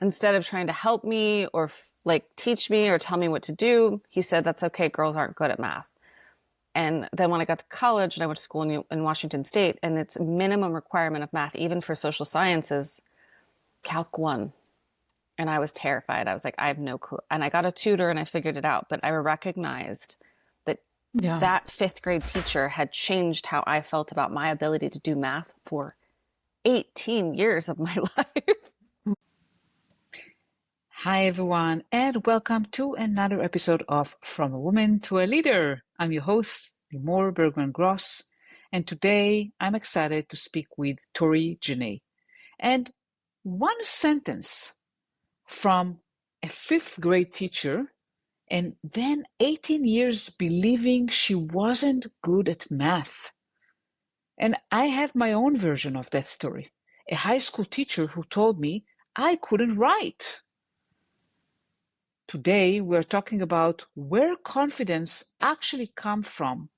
instead of trying to help me or like teach me or tell me what to do, he said, that's okay, girls aren't good at math. And then when I got to college and I went to school in Washington State, and it's minimum requirement of math, even for social sciences, Calc 1. And I was terrified. I was like, I have no clue. And I got a tutor and I figured it out. But I recognized that Yeah. that fifth grade teacher had changed how I felt about my ability to do math for 18 years of my life. Hi, everyone, and welcome to another episode of From a Woman to a Leader. I'm your host, Limor Bergman Gross, and today I'm excited to speak with Tori Jenae. And one sentence from a fifth grade teacher, and then 18 years believing she wasn't good at math. And I have my own version of that story. A high school teacher who told me I couldn't write. Today, we're talking about where confidence actually comes from,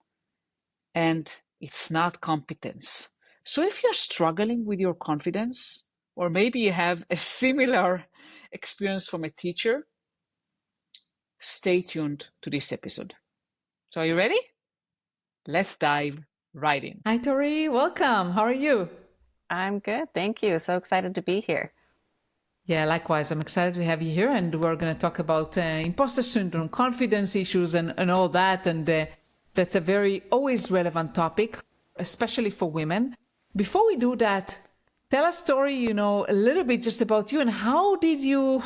and it's not competence. So if you're struggling with your confidence, or maybe you have a similar experience from a teacher, stay tuned to this episode. So are you ready? Let's dive right in. Hi, Tori. Welcome. How are you? I'm good. Thank you. So excited to be here. Yeah, likewise. I'm excited to have you here, and we're going to talk about imposter syndrome, confidence issues, and all that. And that's a very always relevant topic, especially for women. Before we do that, tell a story, a little bit just about you and how did you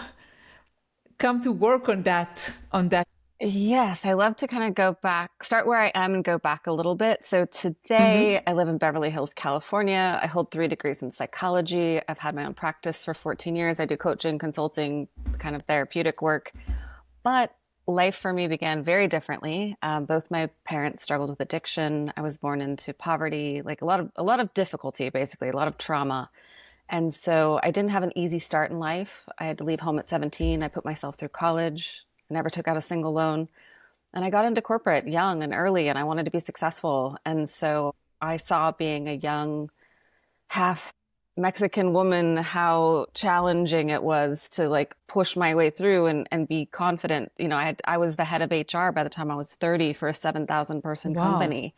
come to work on that? Yes, I love to kind of go back, start where I am and go back a little bit. So today I live in Beverly Hills, California. I hold 3 degrees in psychology. I've had my own practice for 14 years. I do coaching, consulting, kind of therapeutic work. But life for me began very differently. Both my parents struggled with addiction. I was born into poverty, like a lot of difficulty, basically, a lot of trauma. And so I didn't have an easy start in life. I had to leave home at 17. I put myself through college. I never took out a single loan. And I got into corporate young and early, and I wanted to be successful. And so I saw, being a young, half Mexican woman, how challenging it was to like push my way through and be confident. I was the head of HR by the time I was 30 for a 7,000 person Wow. company.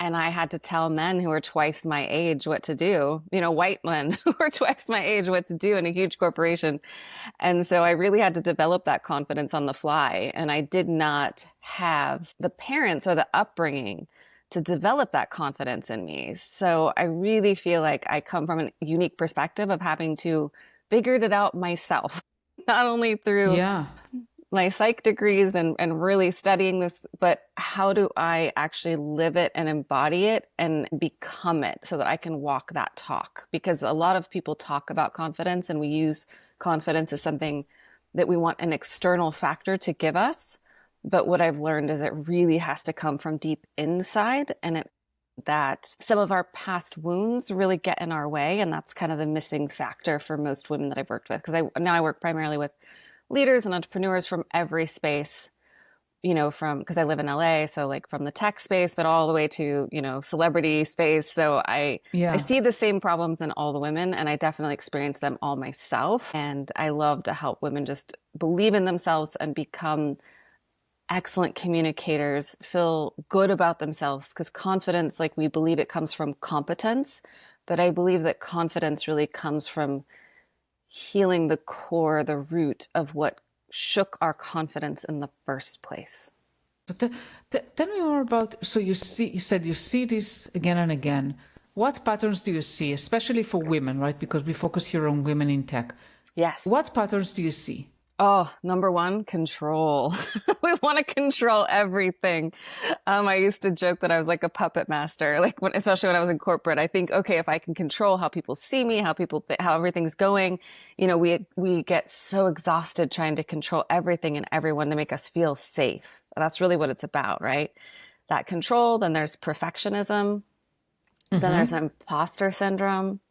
And I had to tell men who were twice my age what to do, white men who were twice my age what to do in a huge corporation. And so I really had to develop that confidence on the fly. And I did not have the parents or the upbringing to develop that confidence in me. So I really feel like I come from a unique perspective of having to figure it out myself, not only through Yeah. my psych degrees and really studying this, but how do I actually live it and embody it and become it so that I can walk that talk? Because a lot of people talk about confidence and we use confidence as something that we want an external factor to give us. But what I've learned is it really has to come from deep inside, and that some of our past wounds really get in our way. And that's kind of the missing factor for most women that I've worked with. Because I work primarily with leaders and entrepreneurs from every space, because I live in LA, so like from the tech space, but all the way to, celebrity space. So I see the same problems in all the women, and I definitely experience them all myself. And I love to help women just believe in themselves and become excellent communicators, feel good about themselves, because confidence, like we believe it comes from competence, but I believe that confidence really comes from healing the core, the root of what shook our confidence in the first place. But tell me more about, so you said you see this again and again. What patterns do you see, especially for women, right? Because we focus here on women in tech. Yes. What patterns do you see? Oh, number one, control. We want to control everything. I used to joke that I was like a puppet master, like especially when I was in corporate. I think, okay, if I can control how people see me, how everything's going, we get so exhausted trying to control everything and everyone to make us feel safe. That's really what it's about, right? That control. Then there's perfectionism. Then there's imposter syndrome.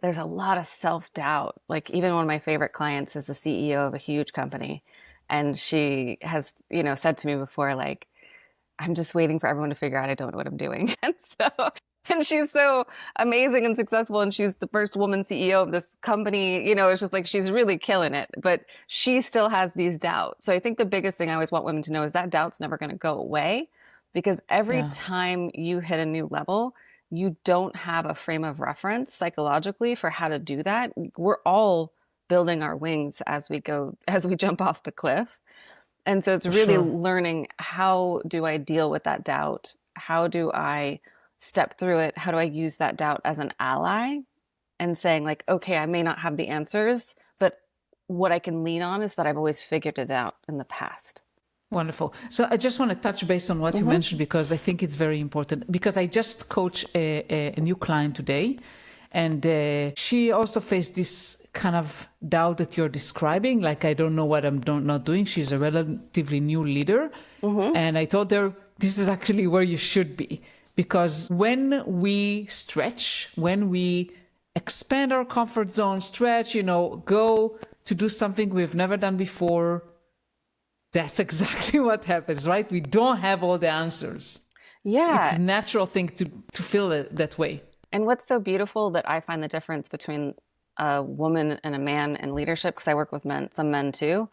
There's a lot of self-doubt. Like even one of my favorite clients is the CEO of a huge company. And she has, said to me before, like, I'm just waiting for everyone to figure out I don't know what I'm doing. And so And she's so amazing and successful. And she's the first woman CEO of this company. You know, it's just like she's really killing it. But she still has these doubts. So I think the biggest thing I always want women to know is that doubt's never going to go away because every Yeah, time you hit a new level, you don't have a frame of reference psychologically for how to do that. We're all building our wings as we go, as we jump off the cliff. And so it's for really sure. learning, how do I deal with that doubt? How do I step through it? How do I use that doubt as an ally and saying, like, okay, I may not have the answers, but what I can lean on is that I've always figured it out in the past. Wonderful. So I just want to touch base on what you Hmm. mentioned because I think it's very important. Because I just coach a new client today, and she also faced this kind of doubt that you're describing. Like, I don't know what I'm not doing. She's a relatively new leader. Hmm. And I told her, this is actually where you should be. Because when we stretch, when we expand our comfort zone, stretch, go to do something we've never done before, that's exactly what happens, right? We don't have all the answers. It's Yeah. a natural thing to feel it that way. And what's so beautiful that I find the difference between a woman and a man in leadership, because I work with men, some men too,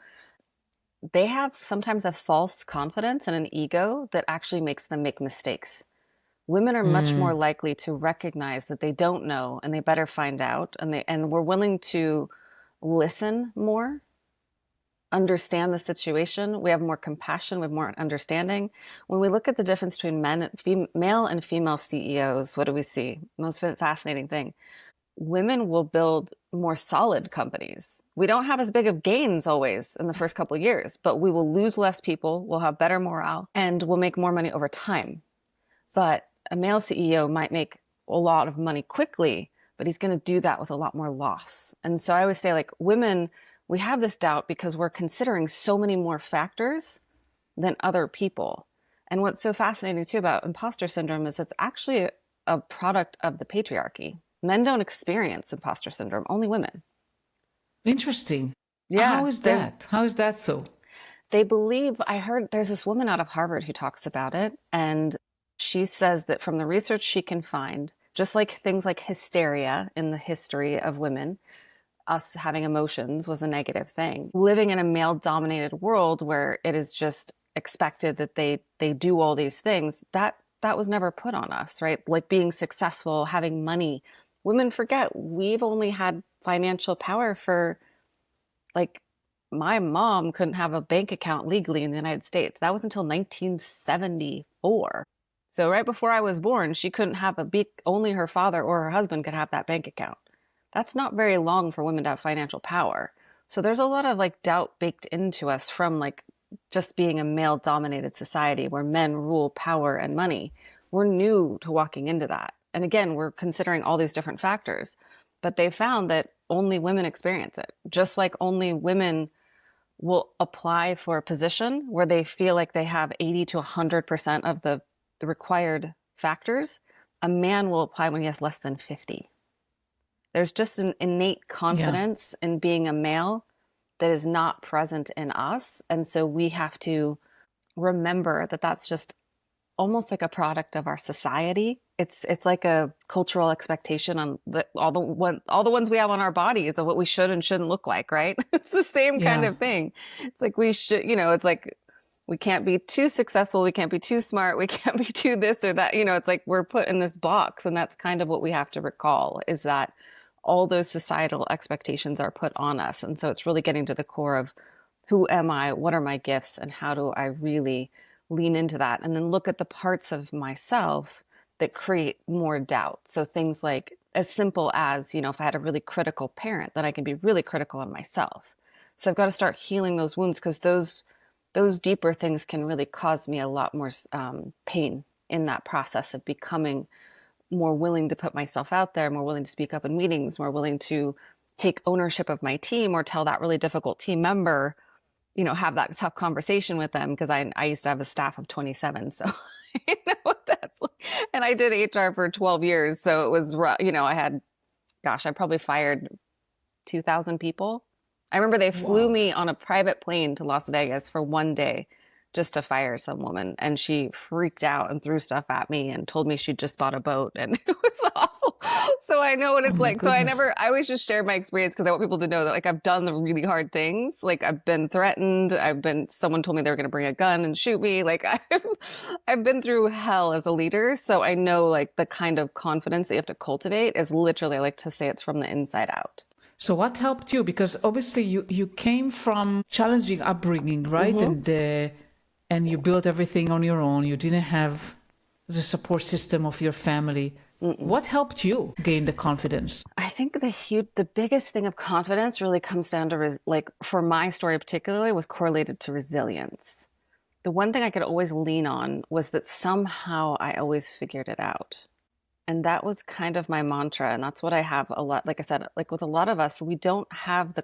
they have sometimes a false confidence and an ego that actually makes them make mistakes. Women are much more Mm, likely to recognize that they don't know and they better find out, and we're willing to listen more, understand the situation. We have more compassion, we have more understanding. When we look at the difference between male and female CEOs, what do we see? Most fascinating thing. Women will build more solid companies. We don't have as big of gains always in the first couple of years, but we will lose less people, we'll have better morale, and we'll make more money over time. But a male CEO might make a lot of money quickly, but he's going to do that with a lot more loss. And so I always say, like, women, we have this doubt because we're considering so many more factors than other people. And what's so fascinating too about imposter syndrome is it's actually a product of the patriarchy. Men don't experience imposter syndrome, only women. interesting. How Yeah, is there's that? How is that so? they believe, I heard there's this woman out of Harvard who talks about it, and she says that from the research she can find, just like things like hysteria in the history of women, us having emotions was a negative thing. Living in a male dominated world where it is just expected that they do all these things, that was never put on us, right? Like being successful, having money. Women forget we've only had financial power for, like, my mom couldn't have a bank account legally in the United States. That was until 1974. So right before I was born, she couldn't have only her father or her husband could have that bank account. That's not very long for women to have financial power. So there's a lot of like doubt baked into us from like just being a male dominated society where men rule power and money. We're new to walking into that. And again, we're considering all these different factors, but they found that only women experience it. Just like only women will apply for a position where they feel like they have 80 to 100% of the required factors, a man will apply when he has less than 50. There's just an innate Yeah. confidence in being a male that is not present in us. And so we have to remember that that's just almost like a product of our society. It's like a cultural expectation on all the ones we have on our bodies of what we should and shouldn't look like, right? It's the same kind Yeah. of thing. It's like we should, it's like we can't be too successful, we can't be too smart, we can't be too this or that. It's like we're put in this box, and that's kind of what we have to recall is that all those societal expectations are put on us. And so it's really getting to the core of who am I, what are my gifts, and how do I really lean into that and then look at the parts of myself that create more doubt. So things like as simple as, if I had a really critical parent, then I can be really critical on myself. So I've got to start healing those wounds because those deeper things can really cause me a lot more pain in that process of becoming more willing to put myself out there, more willing to speak up in meetings, more willing to take ownership of my team or tell that really difficult team member, have that tough conversation with them because I used to have a staff of 27. So I know what that's like. And I did HR for 12 years. So it was, I had, gosh, I probably fired 2,000 people. I remember they flew Wow. me on a private plane to Las Vegas for one day just to fire some woman. And she freaked out and threw stuff at me and told me she just bought a boat, and it was awful. So I know what Oh it's my like. So goodness. I always just share my experience because I want people to know that like I've done the really hard things. Like I've been threatened. Someone told me they were going to bring a gun and shoot me. Like I've been through hell as a leader. So I know like the kind of confidence that you have to cultivate is literally, I like to say, it's from the inside out. So what helped you? Because obviously you came from challenging upbringing, right? Mm-hmm. And you built everything on your own. You didn't have the support system of your family. What helped you gain the confidence? I think the biggest thing of confidence really comes down to like for my story particularly was correlated to resilience. The one thing I could always lean on was that somehow I always figured it out. And that was kind of my mantra. And that's what I have a lot. Like I said, like with a lot of us, we don't have the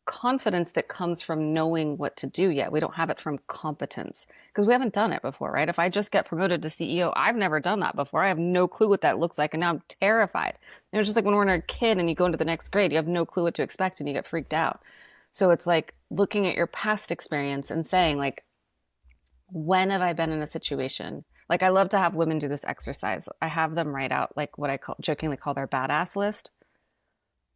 confidence that comes from knowing what to do yet. We don't have it from competence because we haven't done it before, right? If I just get promoted to CEO, I've never done that before. I have no clue what that looks like. And now I'm terrified. And it's just like when we're a kid and you go into the next grade, you have no clue what to expect and you get freaked out. So it's like looking at your past experience and saying, like, when have I been in a situation? Like I love to have women do this exercise. I have them write out like what I jokingly call their badass list.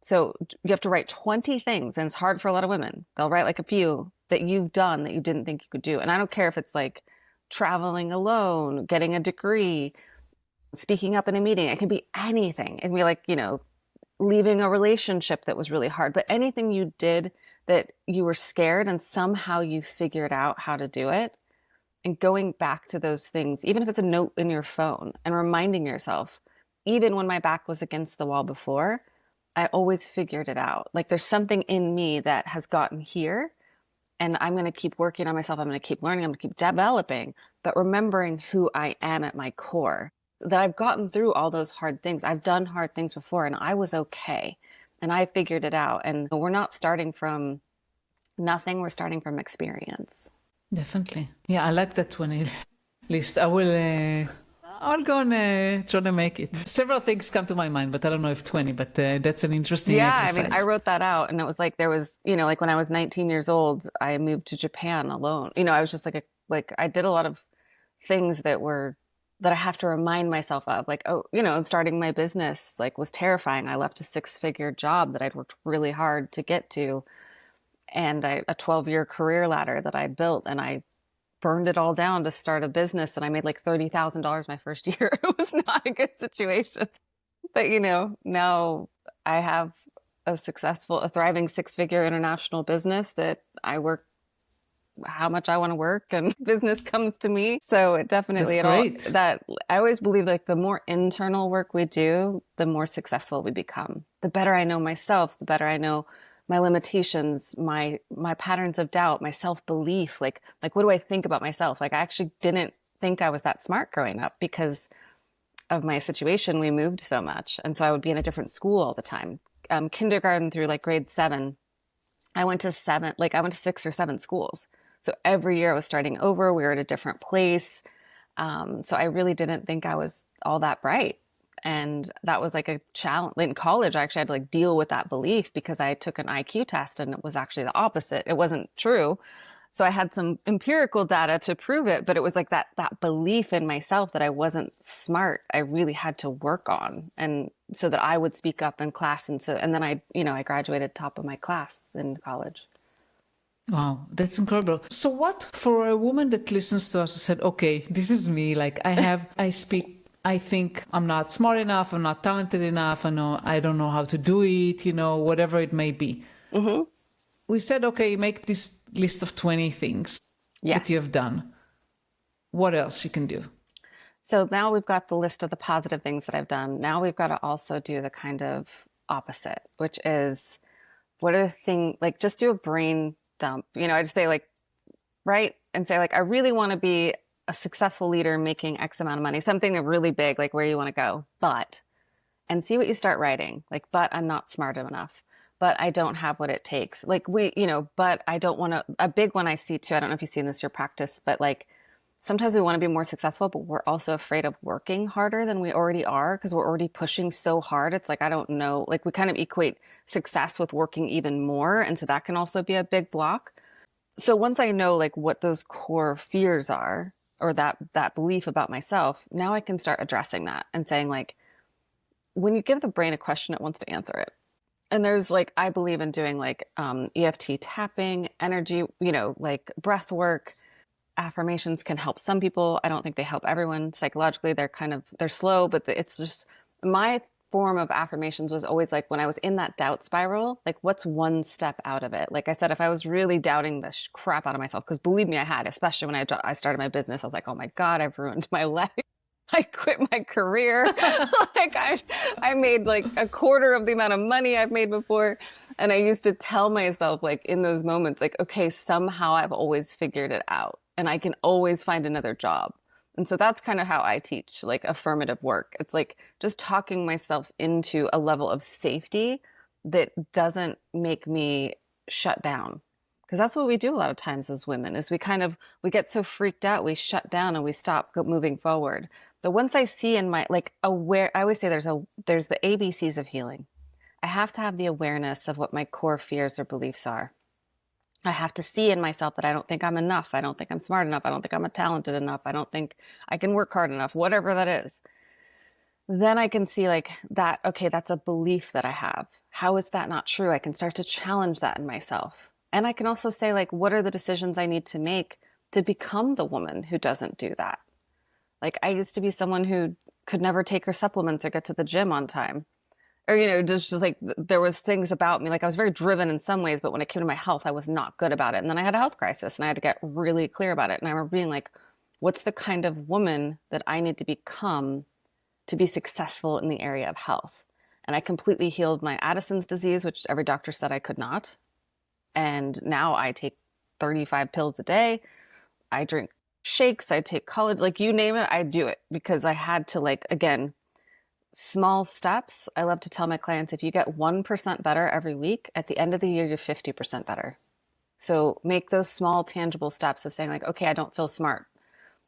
So you have to write 20 things, and it's hard for a lot of women. They'll write like a few that you've done that you didn't think you could do. And I don't care if it's like traveling alone, getting a degree, speaking up in a meeting. It can be anything. It can be like, leaving a relationship that was really hard, but anything you did that you were scared and somehow you figured out how to do it. And going back to those things, even if it's a note in your phone, and reminding yourself, even when my back was against the wall before, I always figured it out. Like there's something in me that has gotten here, and I'm going to keep working on myself. I'm going to keep learning. I'm going to keep developing, but remembering who I am at my core, that I've gotten through all those hard things. I've done hard things before and I was okay. And I figured it out. And we're not starting from nothing. We're starting from experience. Definitely. Yeah, I like that 20 list. I'll go and try to make it. Several things come to my mind, but I don't know if 20, but that's an interesting exercise. I mean, I wrote that out and it was like, there was, like when I was 19 years old, I moved to Japan alone. I was just like I did a lot of things that I have to remind myself of, like, and starting my business, like, was terrifying. I left a 6-figure job that I'd worked really hard to get to, and a 12-year career ladder that I built, and I burned it all down to start a business, and I made like $30,000 my first year. It was not a good situation. But, now I have a thriving 6-figure international business that I work how much I want to work, and business comes to me. So it definitely, that I always believe like the more internal work we do, the more successful we become. The better I know myself, the better I know my limitations, my patterns of doubt, my self-belief, like what do I think about myself? Like I actually didn't think I was that smart growing up because of my situation. We moved so much. And so I would be in a different school all the time. Kindergarten through like grade 7, I went to 6 or 7 schools. So every year I was starting over. We were at a different place. So I really didn't think I was all that bright. And that was like a challenge. In college, I actually had to like deal with that belief because I took an IQ test and it was actually the opposite. It wasn't true. So I had some empirical data to prove it, but it was like that belief in myself that I wasn't smart. I really had to work on, and so that I would speak up in class. And then I graduated top of my class in college. Wow, that's incredible. So what for a woman that listens to us and said, okay, this is me, like I think I'm not smart enough, I'm not talented enough, I don't know how to do it, whatever it may be. Mm-hmm. We said, okay, make this list of 20 things that you have done. What else you can do? So now we've got the list of the positive things that I've done. Now we've got to also do the kind of opposite, which is what are the things, like just do a brain dump. I just say like, write and say like, I really want to be a successful leader making X amount of money, something really big, like where you want to go, and see what you start writing. Like, but I'm not smart enough, but I don't have what it takes. Like but I don't want to, a big one I see too. I don't know if you've seen this, your practice, but like sometimes we want to be more successful, but we're also afraid of working harder than we already are because we're already pushing so hard. It's like, I don't know, like we kind of equate success with working even more. And so that can also be a big block. So once I know like what those core fears are, or that belief about myself, now I can start addressing that and saying like, when you give the brain a question, it wants to answer it. And there's like, I believe in doing like EFT tapping, energy, like breath work. Affirmations can help some people. I don't think they help everyone psychologically. They're slow, but it's just my form of affirmations was always like when I was in that doubt spiral, like what's one step out of it? Like I said, if I was really doubting the crap out of myself, because believe me, I had, especially when I started my business, I was like, oh my God, I've ruined my life. I quit my career. Like I made like a quarter of the amount of money I've made before. And I used to tell myself like in those moments, like, okay, somehow I've always figured it out and I can always find another job. And so that's kind of how I teach like affirmative work. It's like just talking myself into a level of safety that doesn't make me shut down. Because that's what we do a lot of times as women is we get so freaked out, we shut down and we stop moving forward. But once I see in my like aware, I always say there's the ABCs of healing. I have to have the awareness of what my core fears or beliefs are. I have to see in myself that I don't think I'm enough. I don't think I'm smart enough. I don't think I'm talented enough. I don't think I can work hard enough, whatever that is. Then I can see like that, okay, that's a belief that I have. How is that not true? I can start to challenge that in myself. And I can also say like, what are the decisions I need to make to become the woman who doesn't do that? Like I used to be someone who could never take her supplements or get to the gym on time. Or, just like there was things about me, like I was very driven in some ways, but when it came to my health, I was not good about it. And then I had a health crisis and I had to get really clear about it. And I remember being like, what's the kind of woman that I need to become to be successful in the area of health? And I completely healed my Addison's disease, which every doctor said I could not. And now I take 35 pills a day. I drink shakes, I take collagen, like you name it, I do it because I had to like, again, small steps. I love to tell my clients, if you get 1% better every week, at the end of the year, you're 50% better. So make those small tangible steps of saying like, okay, I don't feel smart.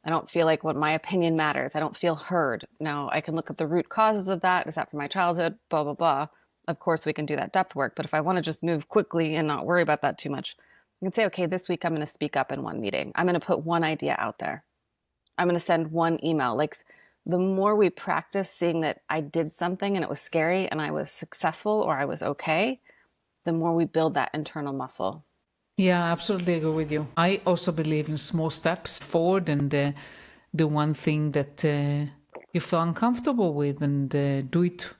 I don't feel like what my opinion matters. I don't feel heard. Now I can look at the root causes of that. Is that from my childhood? Blah, blah, blah. Of course, we can do that depth work. But if I want to just move quickly and not worry about that too much, you can say, okay, this week I'm going to speak up in one meeting. I'm going to put one idea out there. I'm going to send one email. Like the more we practice seeing that I did something and it was scary and I was successful or I was okay, the more we build that internal muscle. Yeah, I absolutely agree with you. I also believe in small steps forward and the one thing that you feel uncomfortable with and do it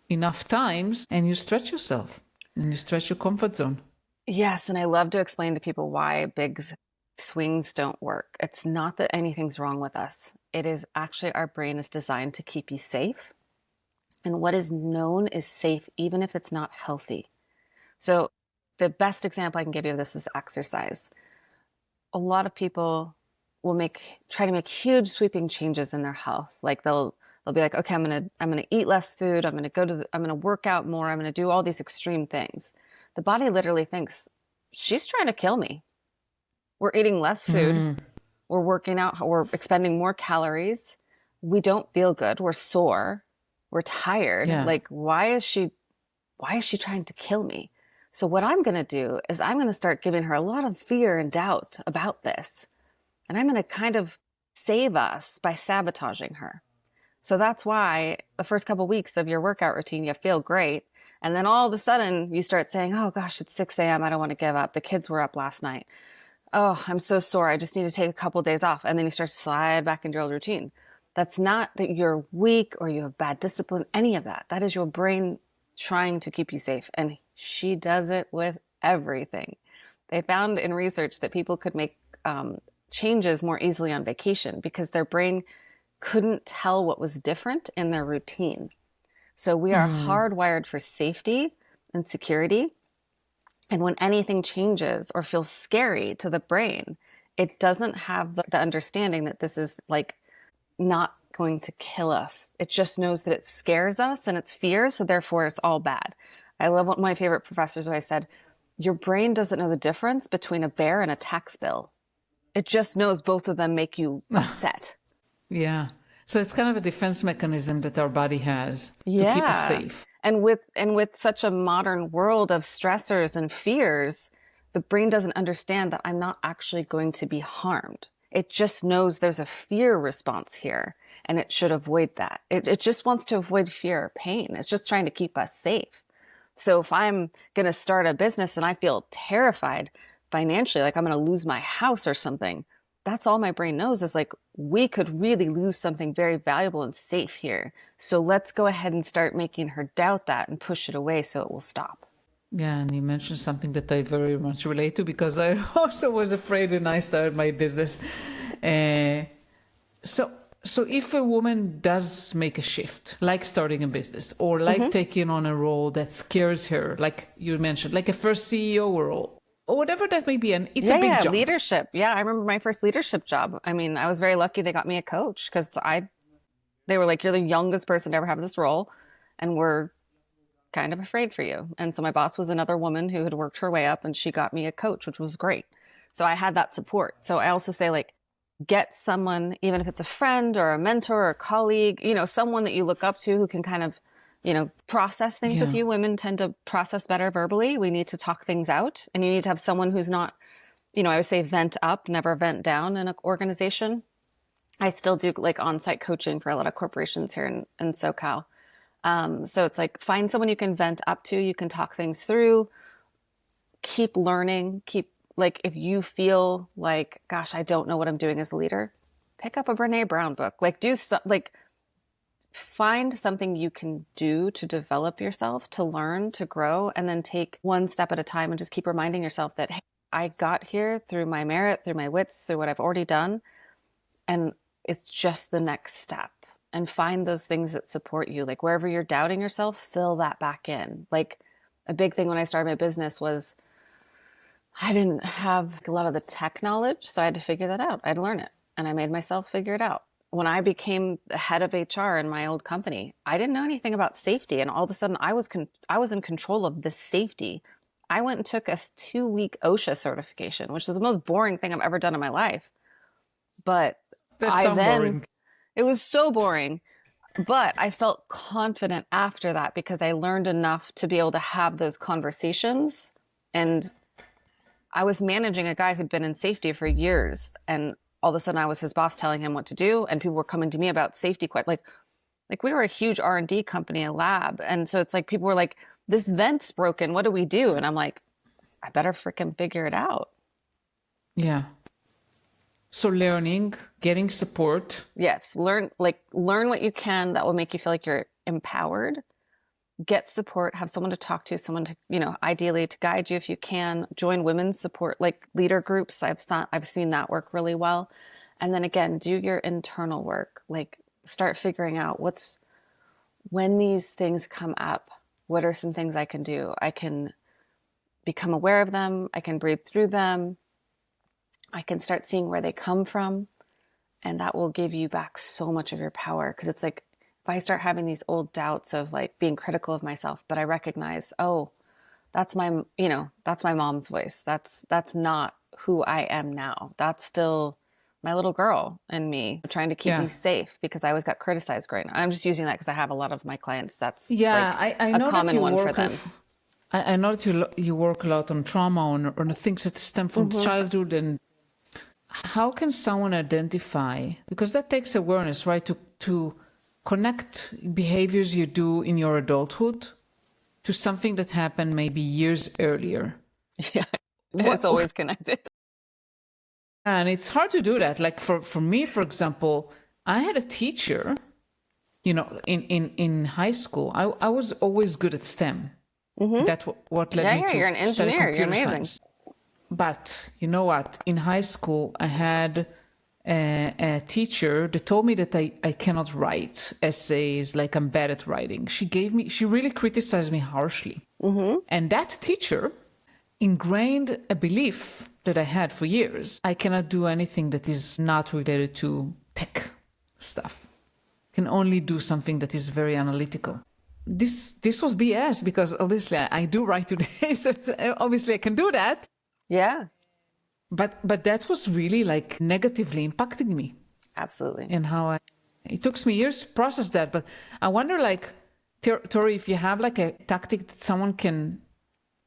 enough times and you stretch yourself and you stretch your comfort zone. Yes, and I love to explain to people why big swings don't work. It's not that anything's wrong with us. It is actually our brain is designed to keep you safe. And what is known is safe, even if it's not healthy. So the best example I can give you of this is exercise. A lot of people will try to make huge sweeping changes in their health. Like they'll be like, okay, I'm gonna eat less food. I'm gonna work out more. I'm gonna do all these extreme things. The body literally thinks, she's trying to kill me. We're eating less food. We're working out. We're expending more calories. We don't feel good. We're sore. We're tired. Yeah. Like, why is she trying to kill me? So what I'm going to do is I'm going to start giving her a lot of fear and doubt about this. And I'm going to kind of save us by sabotaging her. So that's why the first couple of weeks of your workout routine, you feel great. And then all of a sudden you start saying, oh gosh, it's 6 a.m. I don't want to give up. The kids were up last night. Oh, I'm so sore. I just need to take a couple of days off. And then you start to slide back into your old routine. That's not that you're weak or you have bad discipline, any of that. That is your brain trying to keep you safe. And she does it with everything. They found in research that people could make changes more easily on vacation because their brain couldn't tell what was different in their routine. So we are hardwired for safety and security. And when anything changes or feels scary to the brain, it doesn't have the understanding that this is like not going to kill us. It just knows that it scares us and it's fear, so therefore it's all bad. I love what my favorite professors always said, your brain doesn't know the difference between a bear and a tax bill. It just knows both of them make you upset. Yeah. So it's kind of a defense mechanism that our body has to keep us safe. And with such a modern world of stressors and fears, the brain doesn't understand that I'm not actually going to be harmed. It just knows there's a fear response here and it should avoid that. It just wants to avoid fear or pain. It's just trying to keep us safe. So if I'm going to start a business and I feel terrified financially, like I'm going to lose my house or something, that's all my brain knows is like, we could really lose something very valuable and safe here. So let's go ahead and start making her doubt that and push it away so it will stop. Yeah, and you mentioned something that I very much relate to because I also was afraid when I started my business. Uh, so if a woman does make a shift, like starting a business or like taking on a role that scares her, like you mentioned, like a first CEO role or whatever that may be, and it's a big job. Leadership. Yeah, I remember my first leadership job. I mean, I was very lucky they got me a coach because they were like, you're the youngest person to ever have this role, and we're kind of afraid for you. And so my boss was another woman who had worked her way up, and she got me a coach, which was great. So I had that support. So I also say, like, get someone, even if it's a friend or a mentor or a colleague, someone that you look up to who can kind of, process things with you. Women tend to process better verbally. We need to talk things out, and you need to have someone who's not, I would say vent up, never vent down in an organization. I still do like on-site coaching for a lot of corporations here in SoCal. So it's like, find someone you can vent up to, you can talk things through, keep learning, like, if you feel like, gosh, I don't know what I'm doing as a leader, pick up a Brene Brown book, like find something you can do to develop yourself, to learn, to grow, and then take one step at a time and just keep reminding yourself that, hey, I got here through my merit, through my wits, through what I've already done. And it's just the next step. And find those things that support you. Like wherever you're doubting yourself, fill that back in. Like a big thing when I started my business was I didn't have a lot of the tech knowledge. So I had to figure that out. I'd learn it. And I made myself figure it out. When I became the head of HR in my old company, I didn't know anything about safety. And all of a sudden I was in control of the safety. I went and took a 2-week OSHA certification, which is the most boring thing I've ever done in my life. But boring. It was so boring, but I felt confident after that because I learned enough to be able to have those conversations. And I was managing a guy who'd been in safety for years, and all of a sudden I was his boss telling him what to do, and people were coming to me about safety like we were a huge R&D company, a lab. And so it's like people were like, this vent's broken, what do we do? And I'm like, I better freaking figure it out. Yeah. So learning, getting support. Yes. Learn what you can that will make you feel like you're empowered. Get support, have someone to talk to, someone to, ideally to guide you if you can. Join women's support, like leader groups. I've seen that work really well. And then again, do your internal work. Like start figuring out when these things come up, what are some things I can do? I can become aware of them. I can breathe through them. I can start seeing where they come from, and that will give you back so much of your power. Because it's like, if I start having these old doubts of like being critical of myself, but I recognize, oh, that's my mom's voice. That's not who I am now. That's still my little girl in me trying to keep me safe because I always got criticized growing up. I'm just using that because I have a lot of my clients. That's I know a common one for them. I know that you work a lot on trauma, on things that stem from childhood. And how can someone identify, because that takes awareness, right? To connect behaviors you do in your adulthood to something that happened maybe years earlier. Yeah, it's always connected. And it's hard to do that. Like for me, for example, I had a teacher, in high school, I was always good at STEM. That's what led me to you're an engineer. You're amazing. Science. But you know what? In high school, I had a teacher that told me that I cannot write essays, like I'm bad at writing. She really criticized me harshly. And that teacher ingrained a belief that I had for years. I cannot do anything that is not related to tech stuff. I can only do something that is very analytical. This was BS because obviously I do write today, so obviously I can do that. Yeah. But that was really like negatively impacting me. Absolutely. And how it took me years to process that. But I wonder, like, Tori, if you have like a tactic that someone can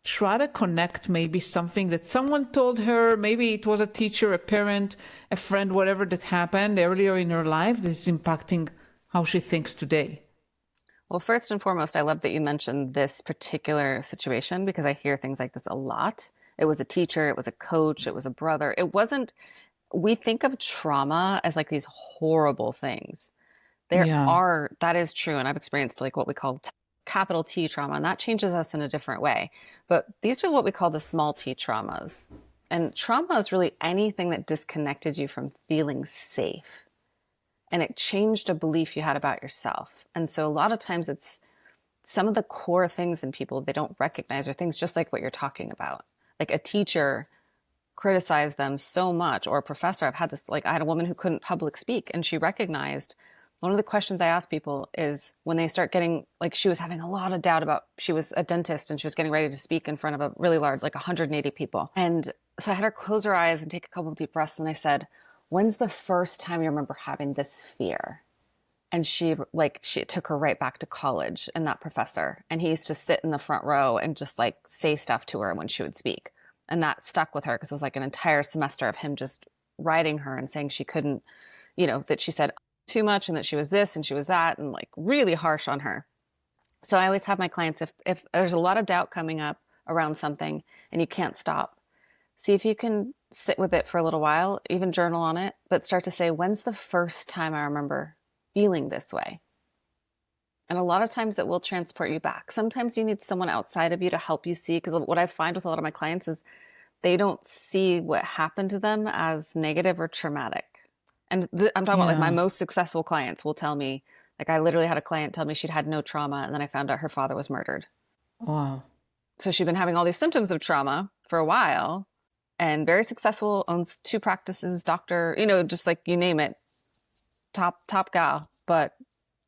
try to connect maybe something that someone told her, maybe it was a teacher, a parent, a friend, whatever that happened earlier in her life that's impacting how she thinks today? Well, first and foremost, I love that you mentioned this particular situation because I hear things like this a lot. It was a teacher, it was a coach, it was a brother. It wasn't, we think of trauma as like these horrible things. Yeah. That is true. And I've experienced like what we call capital T trauma, and that changes us in a different way. But these are what we call the small t traumas. And trauma is really anything that disconnected you from feeling safe. And it changed a belief you had about yourself. And so a lot of times it's some of the core things in people they don't recognize are things just like what you're talking about. Like a teacher criticized them so much, or a professor. I've had this, like I had a woman who couldn't public speak, and she recognized one of the questions I ask people is when they start getting, like she was having a lot of doubt about, she was a dentist and she was getting ready to speak in front of a really large, like 180 people. And so I had her close her eyes and take a couple of deep breaths. And I said, when's the first time you remember having this fear? And she it took her right back to college and that professor. And he used to sit in the front row and just like say stuff to her when she would speak. And that stuck with her because it was like an entire semester of him just writing her and saying she couldn't, that she said too much and that she was this and she was that and like really harsh on her. So I always have my clients, if there's a lot of doubt coming up around something and you can't stop, see if you can sit with it for a little while, even journal on it, but start to say, when's the first time I remember feeling this way? And a lot of times it will transport you back. Sometimes you need someone outside of you to help you see, because what I find with a lot of my clients is they don't see what happened to them as negative or traumatic. And I'm talking about like my Yeah. most successful clients will tell me, like I literally had a client tell me she'd had no trauma, and then I found out her father was murdered. Wow. So she'd been having all these symptoms of trauma for a while, and very successful, owns 2 practices, doctor, just like you name it, top gal. But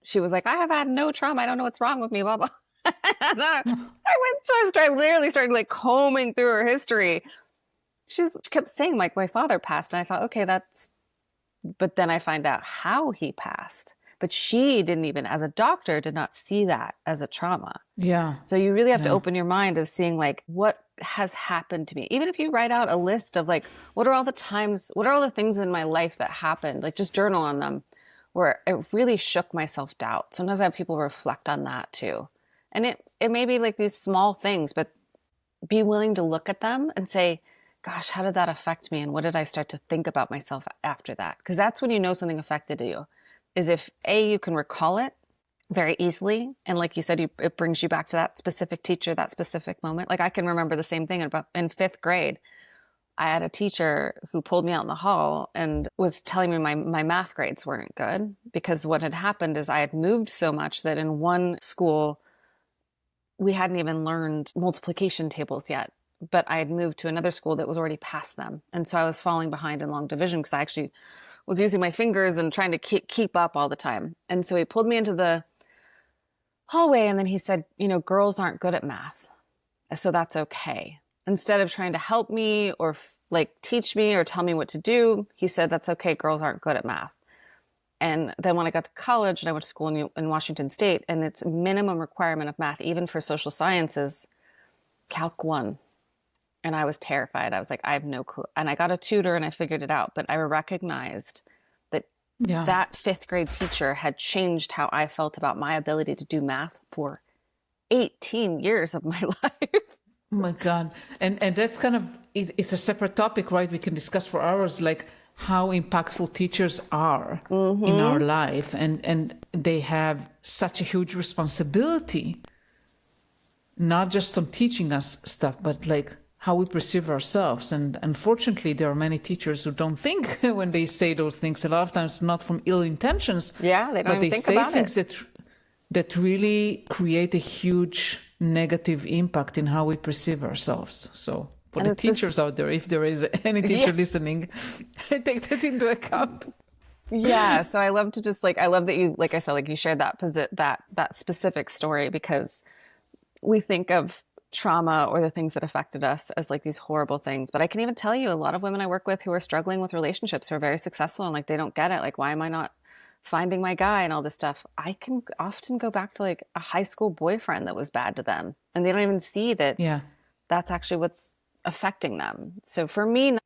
she was like, I have had no trauma. I don't know what's wrong with me, blah, blah. I literally started like combing through her history. She kept saying like, my father passed. And I thought, okay, but then I find out how he passed. But she didn't even, as a doctor, did not see that as a trauma. Yeah. So you really have to Yeah. open your mind of seeing like, what has happened to me? Even if you write out a list of like, what are all the things in my life that happened? Like just journal on them, where it really shook my self-doubt. Sometimes I have people reflect on that too. And it may be like these small things, but be willing to look at them and say, gosh, how did that affect me? And what did I start to think about myself after that? Because that's when you know something affected you, is if you can recall it very easily. And like you said, it brings you back to that specific teacher, that specific moment. Like I can remember the same thing in 5th grade. I had a teacher who pulled me out in the hall and was telling me my math grades weren't good, because what had happened is I had moved so much that in one school, we hadn't even learned multiplication tables yet, but I had moved to another school that was already past them. And so I was falling behind in long division because I actually was using my fingers and trying to keep up all the time. And so he pulled me into the hallway and then he said, girls aren't good at math, so that's okay. Instead of trying to help me or like teach me or tell me what to do, he said, that's okay, girls aren't good at math. And then when I got to college and I went to school in Washington State, and it's minimum requirement of math, even for social sciences, Calc 1. And I was terrified. I was like, I have no clue. And I got a tutor and I figured it out. But I recognized that Yeah. that 5th grade teacher had changed how I felt about my ability to do math for 18 years of my life. Oh my God. And that's kind of, it's a separate topic, right? We can discuss for hours, like how impactful teachers are in our life. And they have such a huge responsibility, not just on teaching us stuff, but like how we perceive ourselves. And unfortunately, there are many teachers who don't think when they say those things, a lot of times not from ill intentions. Yeah, they don't but even they think say about things it. that really create a huge negative impact in how we perceive ourselves. So for And the it's teachers out there, if there is any teacher listening, take that into account. Yeah, so I love to just I love that you, like I said, like you shared that specific story, because we think of trauma or the things that affected us as like these horrible things. But I can even tell you a lot of women I work with who are struggling with relationships, who are very successful, and like they don't get it. Like, why am I not finding my guy and all this stuff? I can often go back to like a high school boyfriend that was bad to them, and they don't even see that Yeah. that's actually what's affecting them. So for me,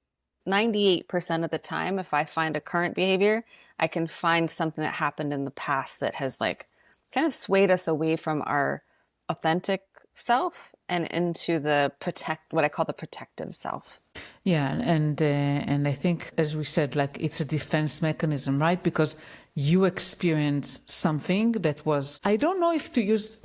98% of the time, if I find a current behavior, I can find something that happened in the past that has like kind of swayed us away from our authentic self and into the what I call the protective self. Yeah, and I think, as we said, like it's a defense mechanism, right? Because you experienced something that was, I don't know if to use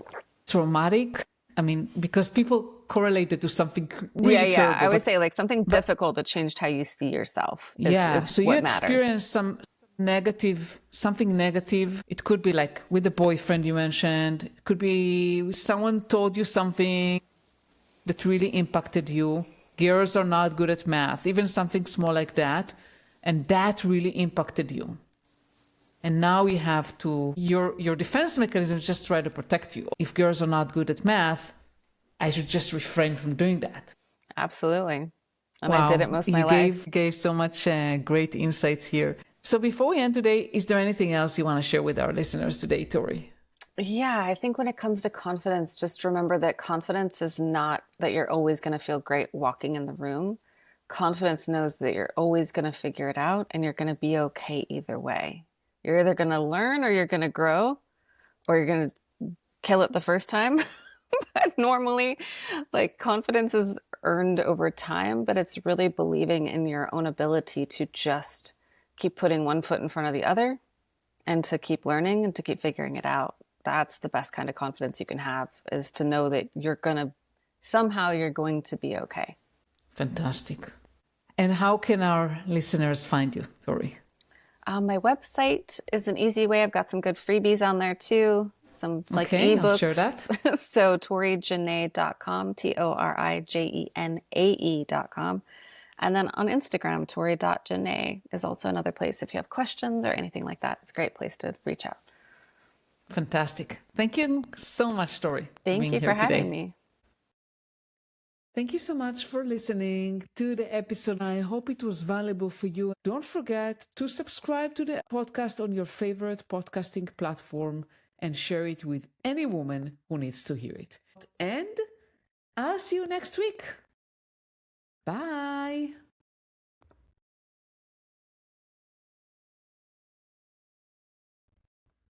traumatic. I mean, because people correlate it to something really Yeah. terrible, I would but say like something difficult that changed how you see yourself yeah, is so you what matters. experience something negative. It could be like with the boyfriend you mentioned. It could be someone told you something that really impacted you. Girls are not good at math, even something small like that. And that really impacted you. And now you have to, your defense mechanism is just try to protect you. If girls are not good at math, I should just refrain from doing that. Absolutely. And I did it Wow, most of my you life. gave so much great insights here. So before we end today, is there anything else you want to share with our listeners today, Tori? Yeah, I think when it comes to confidence, just remember that confidence is not that you're always going to feel great walking in the room. Confidence knows that you're always going to figure it out and you're going to be okay either way. You're either going to learn or you're going to grow or you're going to kill it the first time. But normally, like confidence is earned over time, but it's really believing in your own ability to just keep putting one foot in front of the other and to keep learning and to keep figuring it out. That's the best kind of confidence you can have, is to know that you're going to be okay. Fantastic. And how can our listeners find you, Tori? My website is an easy way. I've got some good freebies on there too. Some like Okay, I'll share ebooks. that. So torijenae.com, torijenae.com. And then on Instagram, tori.jenae is also another place if you have questions or anything like that. It's a great place to reach out. Fantastic. Thank you so much, Tori, for Thank being you here for today. having me. Thank you so much for listening to the episode. I hope it was valuable for you. Don't forget to subscribe to the podcast on your favorite podcasting platform and share it with any woman who needs to hear it. And I'll see you next week. Bye.